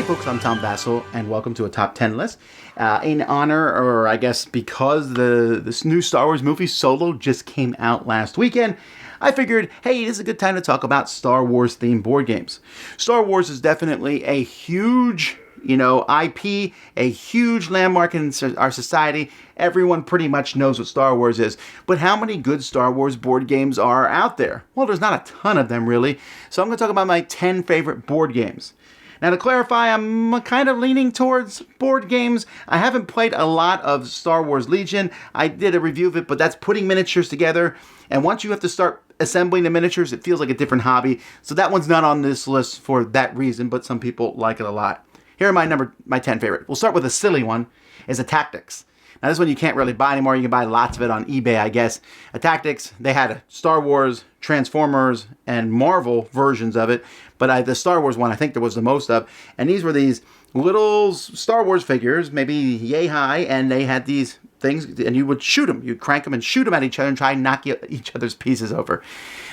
folks, I'm Tom Vasel, and welcome to a top 10 list. In honor, or I guess because this new Star Wars movie, Solo, just came out last weekend, I figured, hey, this is a good time to talk about Star Wars themed board games. Star Wars is definitely a huge, IP, a huge landmark in our society. Everyone pretty much knows what Star Wars is. But how many good Star Wars board games are out there? Well, there's not a ton of them, really. So I'm going to talk about my 10 favorite board games. Now, to clarify, I'm kind of leaning towards board games. I haven't played a lot of Star Wars Legion. I did a review of it, but that's putting miniatures together. And once you have to start assembling the miniatures, it feels like a different hobby. So that one's not on this list for that reason, but some people like it a lot. Here are my 10 favorite. We'll start with a silly one, is a Tactics. Now, this one you can't really buy anymore. You can buy lots of it on eBay, I guess. A Tactics, they had a Star Wars, Transformers, and Marvel versions of it. But the Star Wars one, I think there was the most of. And these were these little Star Wars figures, maybe yay high, and they had these things, and you would shoot them. You'd crank them and shoot them at each other and try and knock each other's pieces over.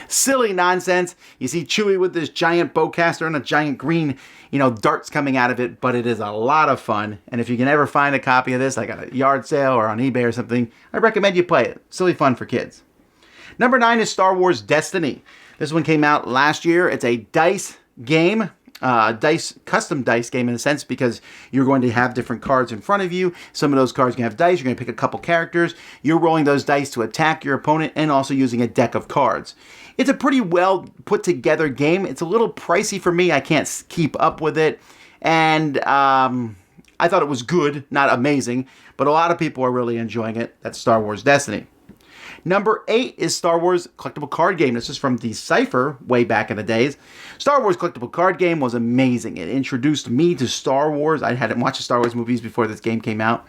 Silly nonsense. You see Chewie with this giant bowcaster and a giant green, darts coming out of it, but it is a lot of fun. And if you can ever find a copy of this, like at a yard sale or on eBay or something, I recommend you play it. Silly fun for kids. Number 9 is Star Wars Destiny. This one came out last year. It's a dice game. Custom dice game in a sense, because you're going to have different cards in front of you. Some of those cards can have dice. You're going to pick a couple characters. You're rolling those dice to attack your opponent and also using a deck of cards. It's a pretty well put together game. It's a little pricey for me. I can't keep up with it. And I thought it was good, not amazing, but a lot of people are really enjoying it. That's Star Wars Destiny. Number 8 is Star Wars Collectible Card Game. This is from Decipher way back in the days. Star Wars Collectible Card Game was amazing. It introduced me to Star Wars. I hadn't watched the Star Wars movies before this game came out.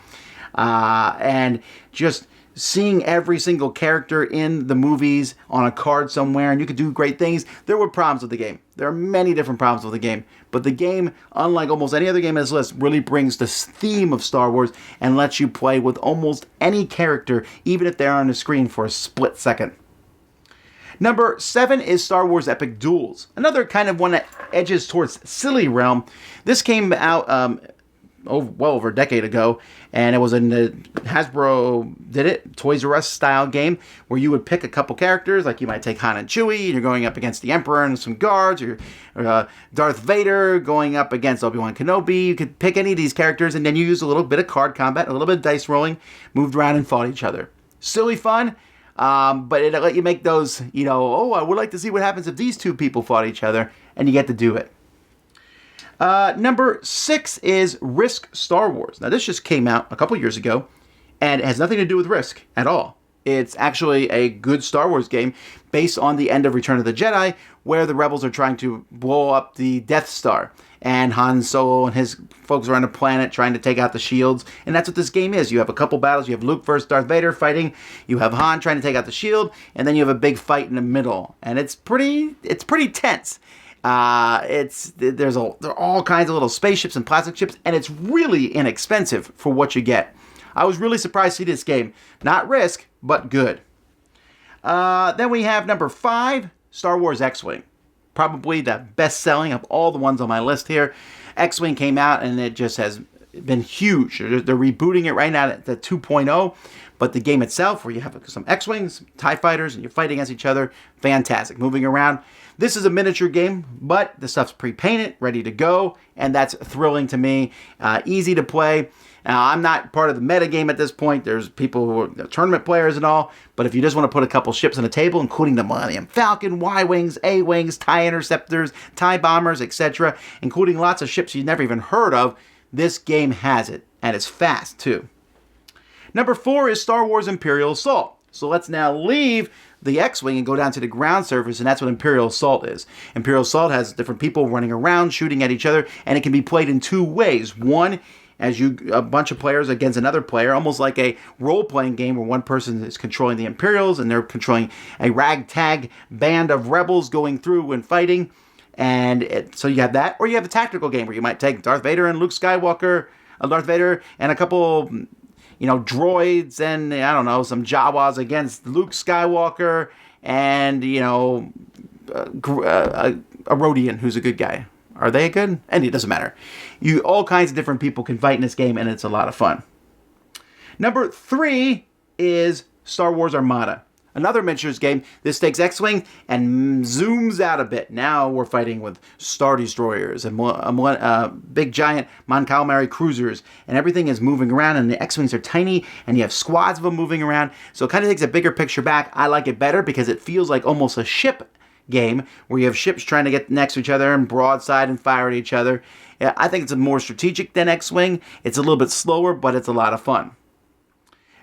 And just seeing every single character in the movies on a card somewhere, and you could do great things. There were problems with the game. There are many different problems with the game. But the game, unlike almost any other game on this list, really brings the theme of Star Wars and lets you play with almost any character, even if they're on the screen for a split second. Number 7 is Star Wars Epic Duels. Another kind of one that edges towards silly realm. This came out well over a decade ago, and it was in the Hasbro did it, Toys R Us style game, where you would pick a couple characters, like you might take Han and Chewie, and you're going up against the Emperor and some guards, or Darth Vader going up against Obi-Wan Kenobi. You could pick any of these characters, and then you use a little bit of card combat, a little bit of dice rolling, moved around and fought each other. Silly fun, but it let you make those, I would like to see what happens if these two people fought each other, and you get to do it. Number 6 is Risk Star Wars. Now, this just came out a couple years ago, and it has nothing to do with Risk at all. It's actually a good Star Wars game based on the end of Return of the Jedi, where the rebels are trying to blow up the Death Star. And Han Solo and his folks are on a planet trying to take out the shields. And that's what this game is. You have a couple battles. You have Luke versus Darth Vader fighting. You have Han trying to take out the shield. And then you have a big fight in the middle. And it's pretty tense. There are all kinds of little spaceships and plastic ships, and it's really inexpensive for what you get. I was really surprised to see this game. Not Risk, but good. Then we have number 5, Star Wars X-Wing. Probably the best-selling of all the ones on my list here. X-Wing came out, and it just has been huge. They're rebooting it right now at the 2.0. But the game itself, where you have some X-Wings, TIE fighters, and you're fighting against each other, fantastic. Moving around. This is a miniature game, but the stuff's pre-painted, ready to go, and that's thrilling to me. Easy to play. Now, I'm not part of the meta game at this point. There's people who are tournament players and all, but if you just want to put a couple ships on the table, including the Millennium Falcon, Y-Wings, A-Wings, TIE Interceptors, TIE Bombers, etc., including lots of ships you've never even heard of, this game has it, and it's fast, too. Number 4 is Star Wars Imperial Assault. So let's now leave the X-Wing and go down to the ground surface, and that's what Imperial Assault is. Imperial Assault has different people running around, shooting at each other, and it can be played in 2 ways. One, as a bunch of players against another player, almost like a role-playing game where one person is controlling the Imperials, and they're controlling a ragtag band of rebels going through and fighting. So you have that, or you have a tactical game where you might take Darth Vader and Darth Vader and a couple droids and, some Jawas against Luke Skywalker and, a Rodian who's a good guy. Are they good? And it doesn't matter. All kinds of different people can fight in this game, and it's a lot of fun. Number 3 is Star Wars Armada. Another miniatures game. This takes X-Wing and zooms out a bit. Now we're fighting with Star Destroyers and big giant Mon Calamari cruisers. And everything is moving around, and the X-Wings are tiny, and you have squads of them moving around. So it kind of takes a bigger picture back. I like it better because it feels like almost a ship game where you have ships trying to get next to each other and broadside and fire at each other. I think it's more strategic than X-Wing. It's a little bit slower, but it's a lot of fun.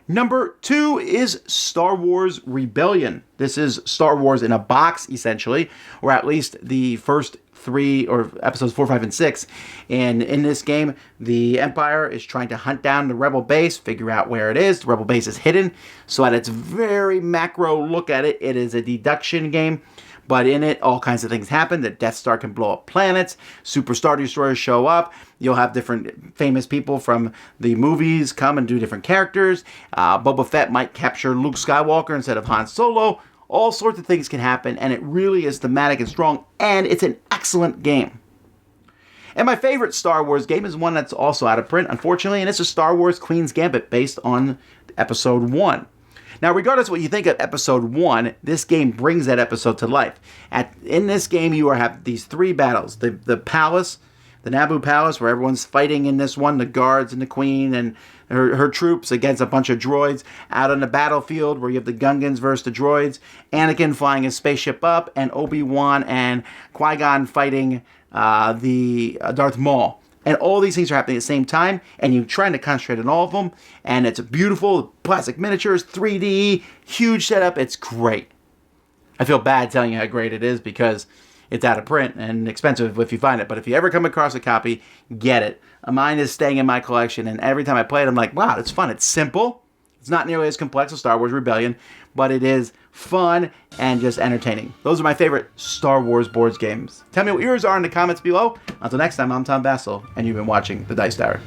Number 2 is Star Wars Rebellion. This is Star Wars in a box, essentially, or at least the first 3 or episodes 4, 5, and 6. And in this game, the Empire is trying to hunt down the Rebel base, figure out where it is. The Rebel base is hidden. So at its very macro look at it, it is a deduction game. But in it, all kinds of things happen. The Death Star can blow up planets. Super Star Destroyers show up. You'll have different famous people from the movies come and do different characters. Boba Fett might capture Luke Skywalker instead of Han Solo. All sorts of things can happen, and it really is thematic and strong, and it's an excellent game. And my favorite Star Wars game is one that's also out of print, unfortunately, and it's a Star Wars Queen's Gambit based on Episode 1. Now, regardless of what you think of Episode 1, this game brings that episode to life. In this game, you have these 3 battles. The palace, the Naboo Palace, where everyone's fighting in this one, the guards and the queen and her troops against a bunch of droids. Out on the battlefield, where you have the Gungans versus the droids. Anakin flying his spaceship up, and Obi-Wan and Qui-Gon fighting the Darth Maul. And all these things are happening at the same time, and you're trying to concentrate on all of them, and it's beautiful, plastic miniatures, 3D, huge setup, it's great. I feel bad telling you how great it is because it's out of print and expensive if you find it, but if you ever come across a copy, get it. Mine is staying in my collection, and every time I play it, I'm like, wow, it's fun, it's simple. It's not nearly as complex as Star Wars Rebellion, but it is fun and just entertaining. Those are my favorite Star Wars boards games. Tell me what yours are in the comments below. Until next time, I'm Tom Vasel, and you've been watching The Dice Tower.